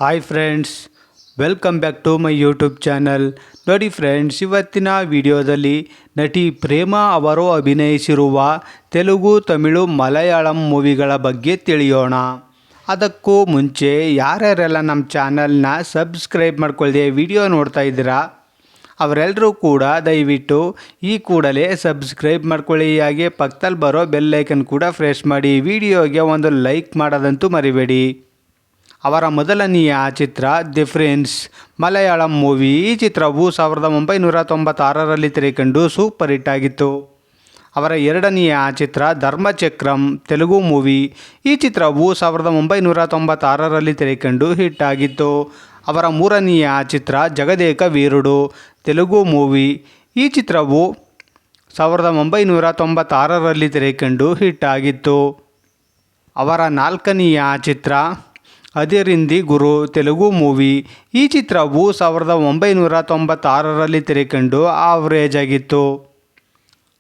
Hi friends, welcome back to my YouTube channel. ನೋಡಿ friends, ಇವತ್ತಿನ ವಿಡಿಯೋದಲ್ಲಿ ನಟಿ ಪ್ರೇಮಾ ಅವರು ಅಭಿನಯಿಸಿರುವ ತೆಲುಗು, ತಮಿಳು, ಮಲಯಾಳಂ ಮೂವಿಗಳ ಬಗ್ಗೆ ತಿಳಿಯೋಣ. ಅದಕ್ಕೂ ಮುಂಚೆ ಯಾರ್ಯಾರೆಲ್ಲ ನಮ್ಮ ಚಾನಲ್ನ ಸಬ್ಸ್ಕ್ರೈಬ್ ಮಾಡ್ಕೊಳ್ಳದೆ ವಿಡಿಯೋ ನೋಡ್ತಾ ಇದ್ದೀರಾ ಅವರೆಲ್ಲರೂ ಕೂಡ ದಯವಿಟ್ಟು ಈ ಕೂಡಲೇ ಸಬ್ಸ್ಕ್ರೈಬ್ ಮಾಡ್ಕೊಳ್ಳಿ. ಹಾಗೆ ಪಕ್ಕದಲ್ಲಿ ಬರೋ ಬೆಲ್ಲೈಕನ್ ಕೂಡ ಪ್ರೆಸ್ ಮಾಡಿ. ವಿಡಿಯೋಗೆ ಒಂದು ಲೈಕ್ ಮಾಡೋದಂತೂ ಮರಿಬೇಡಿ. ಅವರ ಮೊದಲನೆಯ ಚಿತ್ರ ದಿ ಫ್ರೆಂಡ್ಸ್ ಮಲಯಾಳಂ ಮೂವಿ. ಈ ಚಿತ್ರವು 1996ರಲ್ಲಿ ತೆರೆಕಂಡು ಸೂಪರ್ ಹಿಟ್ ಆಗಿತ್ತು. ಅವರ ಎರಡನೆಯ ಚಿತ್ರ ಧರ್ಮಚಕ್ರಂ ತೆಲುಗು ಮೂವಿ. ಈ ಚಿತ್ರವು 1996ರಲ್ಲಿ ತೆರೆಕಂಡು ಹಿಟ್ ಆಗಿತ್ತು. ಅವರ ಮೂರನೆಯ ಚಿತ್ರ ಜಗದೇಕ ವೀರುಡು ತೆಲುಗು ಮೂವಿ. ಈ ಚಿತ್ರವು 1996ರಲ್ಲಿ ತೆರೆಕಂಡು ಹಿಟ್ ಆಗಿತ್ತು. ಅವರ ನಾಲ್ಕನೆಯ ಚಿತ್ರ ಅದಿರಿಂದಿ ಗುರು ತೆಲುಗು ಮೂವಿ. ಈ ಚಿತ್ರವು 1996ರಲ್ಲಿ ತೆರೆಕಂಡು ಆವ್ರೇಜ್ ಆಗಿತ್ತು.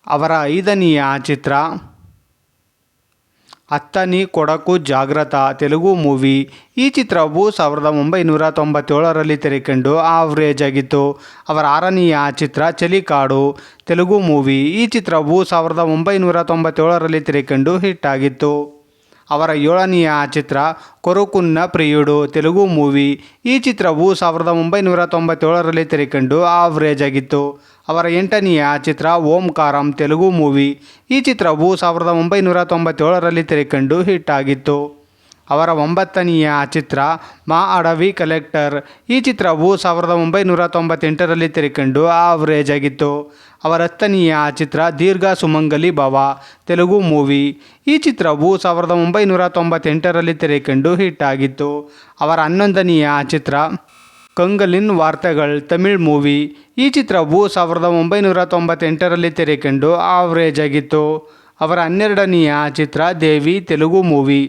ಅವರ ಐದನೆಯ ಚಿತ್ರ ಅತ್ತನಿ ಕೊಡಕು ಜಾಗ್ರತ ತೆಲುಗು ಮೂವಿ. ಈ ಚಿತ್ರವು 1997ರಲ್ಲಿ ತೆರೆಕಂಡು ಆವ್ರೇಜ್ ಆಗಿತ್ತು. ಅವರ ಆರನೆಯ ಚಿತ್ರ ಚಲಿಕಾಡು ತೆಲುಗು ಮೂವಿ. ಈ ಚಿತ್ರವು 1997ರಲ್ಲಿ ತೆರೆಕಂಡು ಹಿಟ್ ಆಗಿತ್ತು. ಅವರ ಏಳನೆಯ ಚಿತ್ರ ಕೊರುಕುನ್ನ ಪ್ರಿಯುಡು ತೆಲುಗು ಮೂವಿ. ಈ ಚಿತ್ರವು 1997ರಲ್ಲಿ ತೆರೆಕಂಡು ಆವ್ರೇಜ್ ಆಗಿತ್ತು. ಅವರ ಎಂಟನೆಯ ಚಿತ್ರ ಓಂಕಾರಂ ತೆಲುಗು ಮೂವಿ. ಈ ಚಿತ್ರವು 1997ರಲ್ಲಿ ತೆರೆಕಂಡು ಹಿಟ್ ಆಗಿತ್ತು. ಅವರ ಒಂಬತ್ತನೆಯ ಚಿತ್ರ ಮಾ ಅಡವಿ ಕಲೆಕ್ಟರ್. ಈ ಚಿತ್ರವು 1998ರಲ್ಲಿ ತೆರೆಕಂಡು ಆವ್ರೇಜ್ ಆಗಿತ್ತು. ಅವರ ಹತ್ತನೆಯ ಚಿತ್ರ ದೀರ್ಘ ಸುಮಂಗಲಿ ಭವ ತೆಲುಗು ಮೂವಿ. ಈ ಚಿತ್ರವು 1998ರಲ್ಲಿ ತೆರೆಕಂಡು ಹಿಟ್ ಆಗಿತ್ತು. ಅವರ ಹನ್ನೊಂದನೆಯ ಚಿತ್ರ ಕಂಗಲಿನ್ ವಾರ್ತೆಗಳು ತಮಿಳ್ ಮೂವಿ. ಈ ಚಿತ್ರವು 1998ರಲ್ಲಿ ತೆರೆಕಂಡು ಆವ್ರೇಜ್ ಆಗಿತ್ತು. ಅವರ ಹನ್ನೆರಡನೆಯ ಚಿತ್ರ ದೇವಿ ತೆಲುಗು ಮೂವಿ.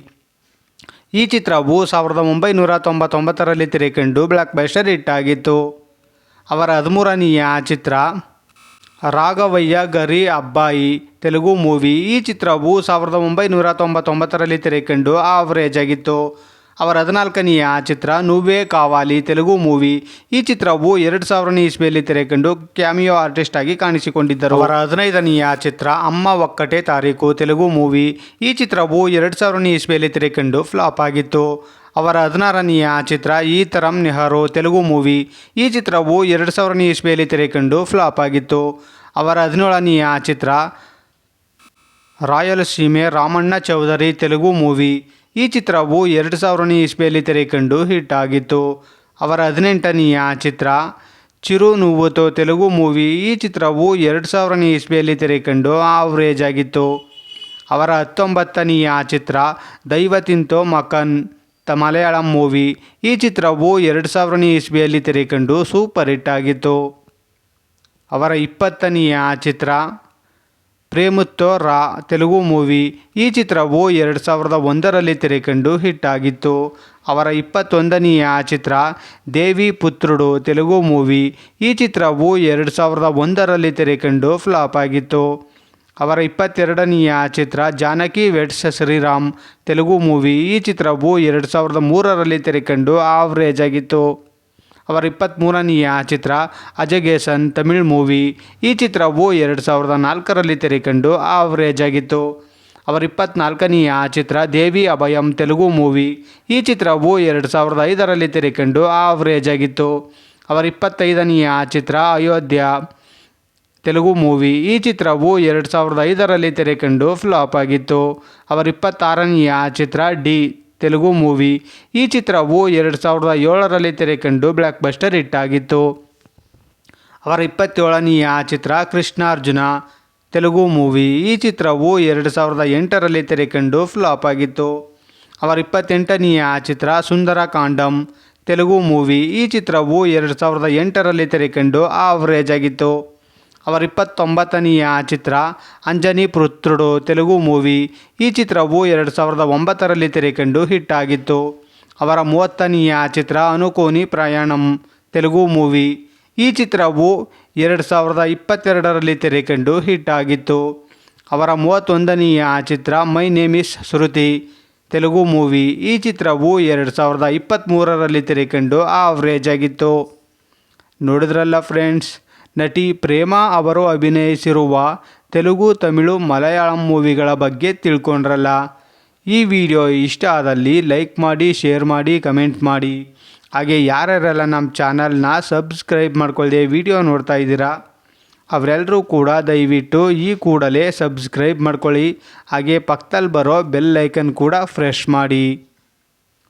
ಈ ಚಿತ್ರವು 1999ರಲ್ಲಿ ತೆರೆಕಂಡು ಬ್ಲಾಕ್ ಬಸ್ಟರ್ ಹಿಟ್ ಆಗಿತ್ತು. ಅವರ ಹದಿಮೂರನೆಯ ಚಿತ್ರ ರಾಘವಯ್ಯ ಗರಿ ಅಬ್ಬಾಯಿ ತೆಲುಗು ಮೂವಿ. ಈ ಚಿತ್ರವು 1999ರಲ್ಲಿ ತೆರೆಕಂಡು ಆವ್ರೇಜ್ ಆಗಿತ್ತು. ಅವರ ಹದಿನಾಲ್ಕನೆಯ ಚಿತ್ರ ನುವ್ವೆ ಕಾವಾಲಿ ತೆಲುಗು ಮೂವಿ. ಈ ಚಿತ್ರವು 2000ನೇ ಇಸ್ವಿಯಲ್ಲಿ ತೆರೆಕಂಡು ಕ್ಯಾಮಿಯೋ ಆರ್ಟಿಸ್ಟ್ ಆಗಿ ಕಾಣಿಸಿಕೊಂಡಿದ್ದರು. ಅವರ 15ನೆಯ ಚಿತ್ರ ಅಮ್ಮ ಒಕ್ಕಟೆ ತಾರೀಕು ತೆಲುಗು ಮೂವಿ. ಈ ಚಿತ್ರವು 2000ನೇ ಇಸ್ವಿಯಲ್ಲಿ ತೆರೆಕಂಡು ಫ್ಲಾಪ್ ಆಗಿತ್ತು. ಅವರ 16ನೆಯ ಚಿತ್ರ ಈ ತರಂ ನೆಹರು ತೆಲುಗು ಮೂವಿ. ಈ ಚಿತ್ರವು 2000ನೇ ಇಸ್ವಿಯಲ್ಲಿ ತೆರೆಕಂಡು ಫ್ಲಾಪ್ ಆಗಿತ್ತು. ಅವರ 17ನೆಯ ಚಿತ್ರ ರಾಯಲಸೀಮೆ ರಾಮಣ್ಣ ಚೌಧರಿ ತೆಲುಗು ಮೂವಿ. ಈ ಚಿತ್ರವು 2000ನೇ ಇಸ್ವಿಯಲ್ಲಿ ತೆರೆಕಂಡು ಹಿಟ್ ಆಗಿತ್ತು. ಅವರ 18ನೆಯ ಚಿತ್ರ ಚಿರು ನುವ್ವುತೋ ತೆಲುಗು ಮೂವಿ. ಈ ಚಿತ್ರವು 2000ನೇ ಇಸ್ವಿಯಲ್ಲಿ ತೆರೆಕಂಡು ಆವ್ರೇಜ್ ಆಗಿತ್ತು. ಅವರ 19ನೆಯ ಚಿತ್ರ ದೈವತಿಂತೋ ಮಕನ್ ಮಲಯಾಳಂ ಮೂವಿ. ಈ ಚಿತ್ರವು 2000ನೇ ಇಸ್ವಿಯಲ್ಲಿ ತೆರೆಕಂಡು ಸೂಪರ್ ಹಿಟ್ ಆಗಿತ್ತು. ಅವರ 20ನೆಯ ಚಿತ್ರ ಪ್ರೇಮುತ್ತೋ ರಾ ತೆಲುಗು ಮೂವಿ. ಈ ಚಿತ್ರವು 2001ರಲ್ಲಿ ತೆರೆಕಂಡು ಹಿಟ್ ಆಗಿತ್ತು. ಅವರ 21ನೆಯ ಚಿತ್ರ ದೇವಿ ಪುತ್ರುಡು ತೆಲುಗು ಮೂವಿ. ಈ ಚಿತ್ರವು 2001ರಲ್ಲಿ ತೆರೆಕಂಡು ಫ್ಲಾಪ್ ಆಗಿತ್ತು. ಅವರ 22ನೆಯ ಚಿತ್ರ ಜಾನಕಿ ವೆಡ್ಸ್ ಶ್ರೀರಾಮ್ ತೆಲುಗು ಮೂವಿ. ಈ ಚಿತ್ರವು 2003ರಲ್ಲಿ ತೆರೆಕಂಡು ಆವ್ರೇಜ್ ಆಗಿತ್ತು. ಅವರ 23ನೆಯ ಚಿತ್ರ ಅಜಗೇಸನ್ ತಮಿಳ್ ಮೂವಿ. ಈ ಚಿತ್ರವು 2004ರಲ್ಲಿ ತೆರೆಕಂಡು ಆವ್ರೇಜ್ ಆಗಿತ್ತು. ಅವರ 24ನೆಯ ಚಿತ್ರ ದೇವಿ ಅಭಯಂ ತೆಲುಗು ಮೂವಿ. ಈ ಚಿತ್ರವು 2005ರಲ್ಲಿ ತೆರೆಕಂಡು ಆವ್ರೇಜ್ ಆಗಿತ್ತು. ಅವರ 25ನೆಯ ಚಿತ್ರ ಅಯೋಧ್ಯ ತೆಲುಗು ಮೂವಿ. ಈ ಚಿತ್ರವು 2005ರಲ್ಲಿ ತೆರೆಕಂಡು ಫ್ಲಾಪ್ ಆಗಿತ್ತು. ಅವರ 26ನೆಯ ಚಿತ್ರ ಡಿ ತೆಲುಗು ಮೂವಿ. ಈ ಚಿತ್ರವು 2007ರಲ್ಲಿ ತೆರೆಕಂಡು ಬ್ಲಾಕ್ ಬಸ್ಟರ್ ಹಿಟ್ ಆಗಿತ್ತು. ಅವರ 27ನೆಯ ಚಿತ್ರ ಕೃಷ್ಣಾರ್ಜುನ ತೆಲುಗು ಮೂವಿ. ಈ ಚಿತ್ರವು 2008ರಲ್ಲಿ ತೆರೆಕಂಡು ಫ್ಲಾಪ್ ಆಗಿತ್ತು. ಅವರ 28ನೆಯ ಚಿತ್ರ ಸುಂದರ ಕಾಂಡಂ ತೆಲುಗು ಮೂವಿ. ಈ ಚಿತ್ರವು 2008ರಲ್ಲಿ ತೆರೆಕಂಡು ಆವ್ರೇಜ್ ಆಗಿತ್ತು. ಅವರ 29ನೆಯ ಚಿತ್ರ ಅಂಜನಿ ಪುತ್ರುಡು ತೆಲುಗು ಮೂವಿ. ಈ ಚಿತ್ರವು 2009ರಲ್ಲಿ ತೆರೆಕಂಡು ಹಿಟ್ ಆಗಿತ್ತು. ಅವರ 30ನೆಯ ಚಿತ್ರ ಅನುಕೋನಿ ಪ್ರಯಾಣಂ ತೆಲುಗು ಮೂವಿ. ಈ ಚಿತ್ರವು 2022ರಲ್ಲಿ ತೆರೆಕಂಡು ಹಿಟ್ ಆಗಿತ್ತು. ಅವರ 31ನೆಯ ಚಿತ್ರ my name is Shruti Telugu movie. ಈ ಚಿತ್ರವು 2023ರಲ್ಲಿ ತೆರೆಕಂಡು ಆವ್ರೇಜ್ ಆಗಿತ್ತು. ನೋಡಿದ್ರಲ್ಲ ಫ್ರೆಂಡ್ಸ್, ನಟಿ ಪ್ರೇಮಾ ಅವರು ಅಭಿನಯಿಸಿರುವ ತೆಲುಗು, ತಮಿಳು, ಮಲಯಾಳಂ ಮೂವಿಗಳ ಬಗ್ಗೆ ತಿಳ್ಕೊಂಡ್ರಲ್ಲ. ಈ ವಿಡಿಯೋ ಇಷ್ಟ ಆದಲ್ಲಿ ಲೈಕ್ ಮಾಡಿ, ಶೇರ್ ಮಾಡಿ, ಕಮೆಂಟ್ ಮಾಡಿ. ಹಾಗೆ ಯಾರ್ಯಾರೆಲ್ಲ ನಮ್ಮ ಚಾನಲ್ನ ಸಬ್ಸ್ಕ್ರೈಬ್ ಮಾಡ್ಕೊಳ್ಳದೆ ವಿಡಿಯೋ ನೋಡ್ತಾ ಇದ್ದೀರಾ ಅವರೆಲ್ಲರೂ ಕೂಡ ದಯವಿಟ್ಟು ಈ ಕೂಡಲೇ ಸಬ್ಸ್ಕ್ರೈಬ್ ಮಾಡ್ಕೊಳ್ಳಿ. ಹಾಗೆ ಪಕ್ಕದಲ್ಲಿ ಬರೋ ಬೆಲ್ ಐಕನ್ ಕೂಡ ಪ್ರೆಸ್ ಮಾಡಿ.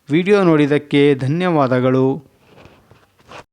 ವಿಡಿಯೋ ನೋಡಿದ್ದಕ್ಕೆ ಧನ್ಯವಾದಗಳು.